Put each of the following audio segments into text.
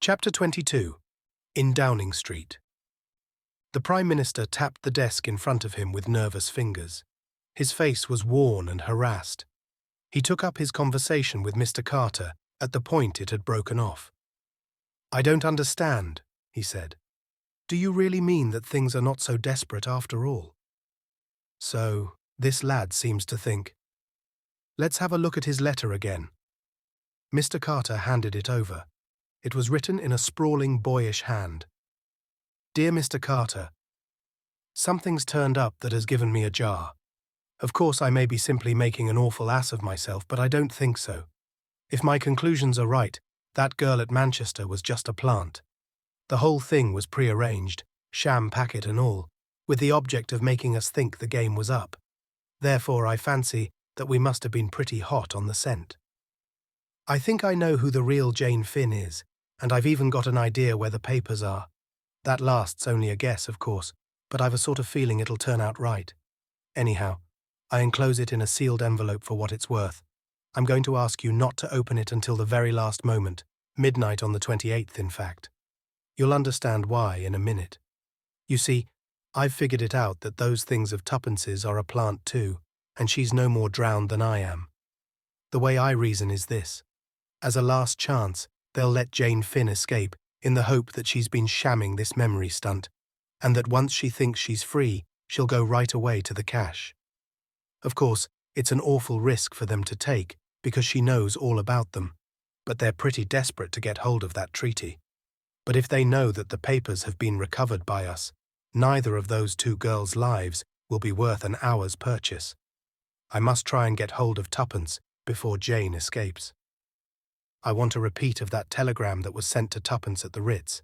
Chapter 22. In Downing Street. The Prime Minister tapped the desk in front of him with nervous fingers. His face was worn and harassed. He took up his conversation with Mr. Carter at the point it had broken off. "I don't understand," he said. "Do you really mean that things are not so desperate after all?" "So, this lad seems to think. Let's have a look at his letter again." Mr. Carter handed it over. It was written in a sprawling, boyish hand. "Dear Mr. Carter, something's turned up that has given me a jar. Of course, I may be simply making an awful ass of myself, but I don't think so. If my conclusions are right, that girl at Manchester was just a plant. The whole thing was prearranged, sham packet and all, with the object of making us think the game was up. Therefore, I fancy that we must have been pretty hot on the scent. I think I know who the real Jane Finn is, and I've even got an idea where the papers are. That last's only a guess, of course, but I've a sort of feeling it'll turn out right. Anyhow, I enclose it in a sealed envelope for what it's worth. I'm going to ask you not to open it until the very last moment, midnight on the 28th, in fact. You'll understand why in a minute. You see, I've figured it out that those things of tuppences are a plant too, and she's no more drowned than I am. The way I reason is this. As a last chance, they'll let Jane Finn escape in the hope that she's been shamming this memory stunt, and that once she thinks she's free, she'll go right away to the cash. Of course, it's an awful risk for them to take, because she knows all about them, but they're pretty desperate to get hold of that treaty. But if they know that the papers have been recovered by us, neither of those two girls' lives will be worth an hour's purchase. I must try and get hold of tuppence before Jane escapes. I want a repeat of that telegram that was sent to tuppence at the Ritz.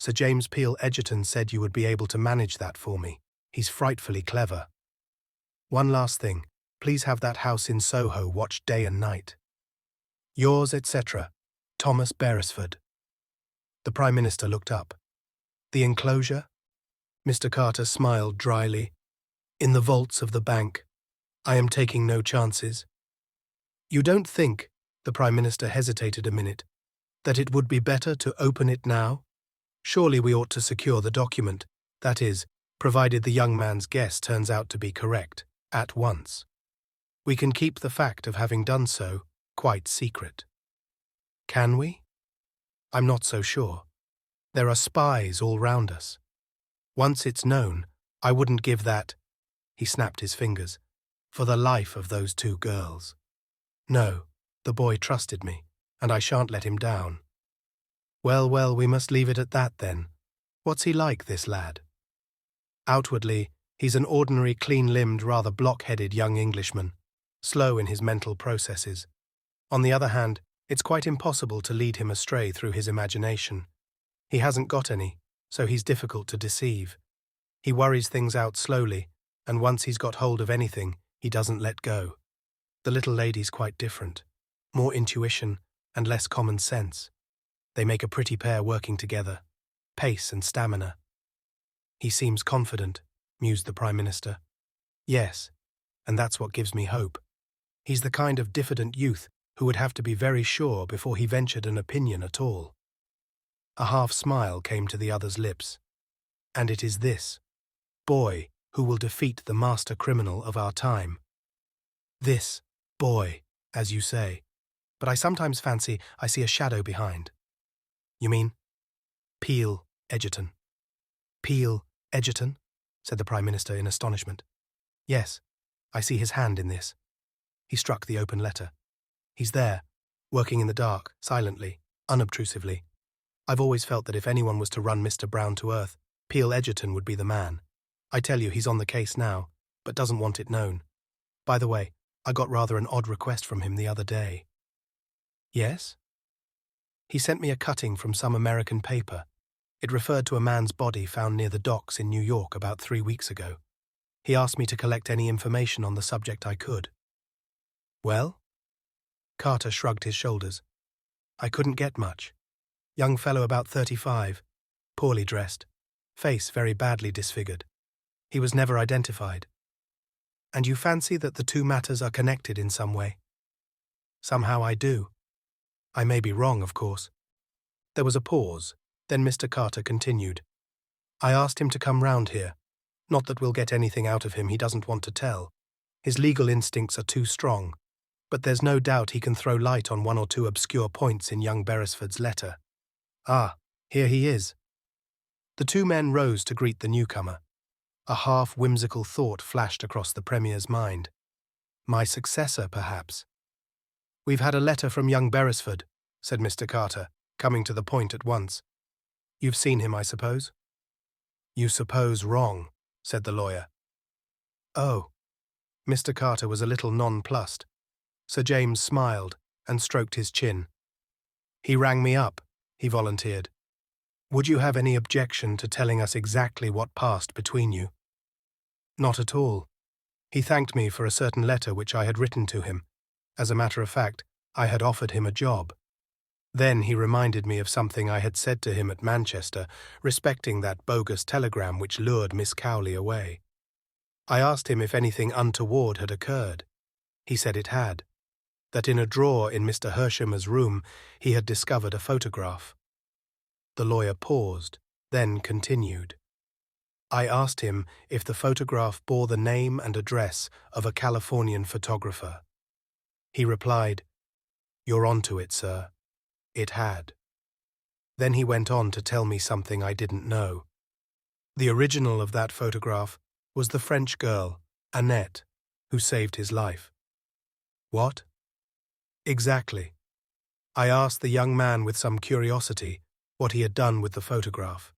Sir James Peel Egerton said you would be able to manage that for me. He's frightfully clever. One last thing, please have that house in Soho watched day and night. Yours, etc., Thomas Beresford. The Prime Minister looked up. The enclosure? Mr. Carter smiled dryly. In the vaults of the bank. I am taking no chances. You don't think, the Prime Minister hesitated a minute, that it would be better to open it now? Surely we ought to secure the document, that is, provided the young man's guess turns out to be correct, at once. We can keep the fact of having done so quite secret. Can we? I'm not so sure. There are spies all round us. Once it's known, I wouldn't give that, he snapped his fingers, for the life of those two girls. No, the boy trusted me, and I shan't let him down. Well, we must leave it at that then. What's he like, this lad? Outwardly, he's an ordinary clean-limbed, rather block-headed young Englishman, slow in his mental processes. On the other hand, it's quite impossible to lead him astray through his imagination. He hasn't got any, so he's difficult to deceive. He worries things out slowly, and once he's got hold of anything, he doesn't let go. The little lady's quite different. More intuition and less common sense. They make a pretty pair working together. Pace and stamina. He seems confident, mused the Prime Minister. Yes, and that's what gives me hope. He's the kind of diffident youth who would have to be very sure before he ventured an opinion at all. A half smile came to the other's lips. And it is this boy who will defeat the master criminal of our time. This boy, as you say. But I sometimes fancy I see a shadow behind. You mean? Peel Egerton. Peel Egerton? Said the Prime Minister in astonishment. Yes, I see his hand in this. He struck the open letter. He's there, working in the dark, silently, unobtrusively. I've always felt that if anyone was to run Mr. Brown to earth, Peel Egerton would be the man. I tell you, he's on the case now, but doesn't want it known. By the way, I got rather an odd request from him the other day. Yes? He sent me a cutting from some American paper. It referred to a man's body found near the docks in New York about 3 weeks ago. He asked me to collect any information on the subject I could. Well? Carter shrugged his shoulders. I couldn't get much. Young fellow about 35, poorly dressed, face very badly disfigured. He was never identified. And you fancy that the two matters are connected in some way? Somehow I do. I may be wrong, of course. There was a pause. Then Mr. Carter continued. I asked him to come round here. Not that we'll get anything out of him he doesn't want to tell. His legal instincts are too strong. But there's no doubt he can throw light on one or two obscure points in young Beresford's letter. Ah, here he is. The two men rose to greet the newcomer. A half-whimsical thought flashed across the Premier's mind. My successor, perhaps. We've had a letter from young Beresford, said Mr. Carter, coming to the point at once. You've seen him, I suppose? You suppose wrong, said the lawyer. Oh. Mr. Carter was a little nonplussed. Sir James smiled and stroked his chin. He rang me up, he volunteered. Would you have any objection to telling us exactly what passed between you? Not at all. He thanked me for a certain letter which I had written to him. As a matter of fact, I had offered him a job. Then he reminded me of something I had said to him at Manchester respecting that bogus telegram which lured Miss Cowley away. I asked him if anything untoward had occurred. He said it had. That in a drawer in Mr. Hershamer's room he had discovered a photograph. The lawyer paused, then continued. I asked him if the photograph bore the name and address of a Californian photographer. He replied, You're on to it, sir. It had. Then he went on to tell me something I didn't know. The original of that photograph was the French girl, Annette, who saved his life. What? Exactly. I asked the young man with some curiosity what he had done with the photograph.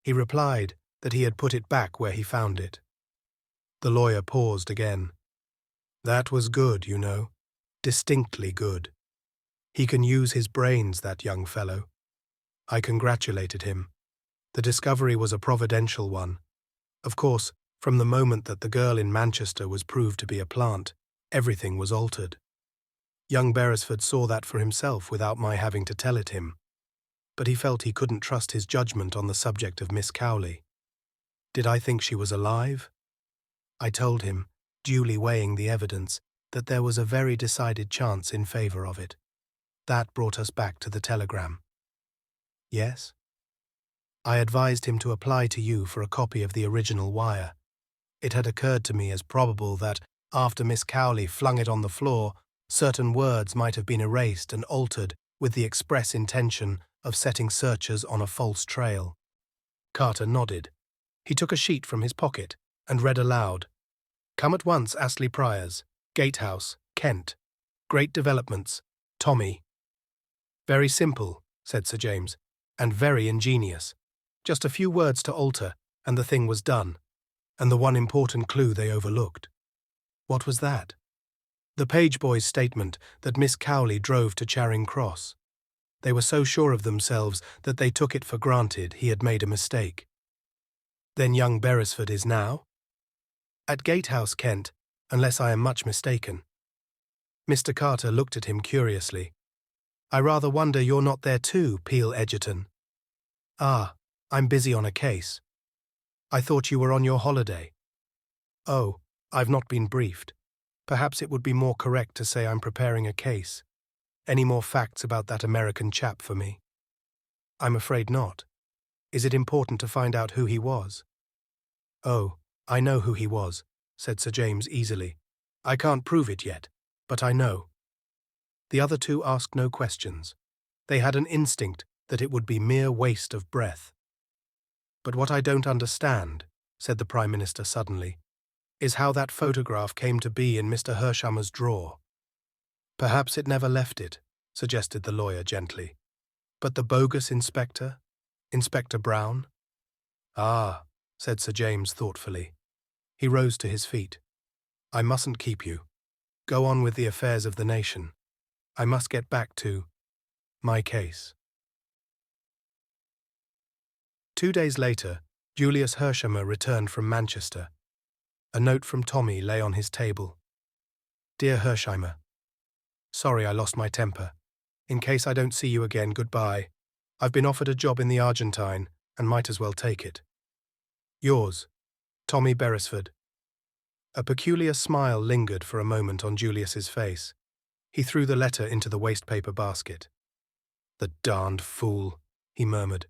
He replied that he had put it back where he found it. The lawyer paused again. That was good, you know, distinctly good. He can use his brains, that young fellow. I congratulated him. The discovery was a providential one. Of course, from the moment that the girl in Manchester was proved to be a plant, everything was altered. Young Beresford saw that for himself without my having to tell it him. But he felt he couldn't trust his judgment on the subject of Miss Cowley. Did I think she was alive? I told him, duly weighing the evidence, that there was a very decided chance in favour of it. That brought us back to the telegram. Yes? I advised him to apply to you for a copy of the original wire. It had occurred to me as probable that, after Miss Cowley flung it on the floor, certain words might have been erased and altered with the express intention of setting searchers on a false trail. Carter nodded. He took a sheet from his pocket and read aloud. Come at once, Astley Priors, Gatehouse, Kent. Great developments. Tommy. Very simple, said Sir James, and very ingenious. Just a few words to alter, and the thing was done. And the one important clue they overlooked. What was that? The page boy's statement that Miss Cowley drove to Charing Cross. They were so sure of themselves that they took it for granted he had made a mistake. Then young Beresford is now? At Gatehouse, Kent, unless I am much mistaken. Mr. Carter looked at him curiously. I rather wonder you're not there too, Peel Egerton. Ah, I'm busy on a case. I thought you were on your holiday. Oh, I've not been briefed. Perhaps it would be more correct to say I'm preparing a case. Any more facts about that American chap for me? I'm afraid not. Is it important to find out who he was? Oh, I know who he was, said Sir James easily. I can't prove it yet, but I know. The other two asked no questions. They had an instinct that it would be mere waste of breath. But what I don't understand, said the Prime Minister suddenly, is how that photograph came to be in Mr. Hershamer's drawer. Perhaps it never left it, suggested the lawyer gently. But the bogus inspector? Inspector Brown? Ah, said Sir James thoughtfully. He rose to his feet. I mustn't keep you. Go on with the affairs of the nation. I must get back to my case. 2 days later, Julius Hershamer returned from Manchester. A note from Tommy lay on his table. Dear Hershamer, sorry I lost my temper. In case I don't see you again, goodbye. I've been offered a job in the Argentine and might as well take it. Yours, Tommy Beresford. A peculiar smile lingered for a moment on Julius's face. He threw the letter into the wastepaper basket. The darned fool, he murmured.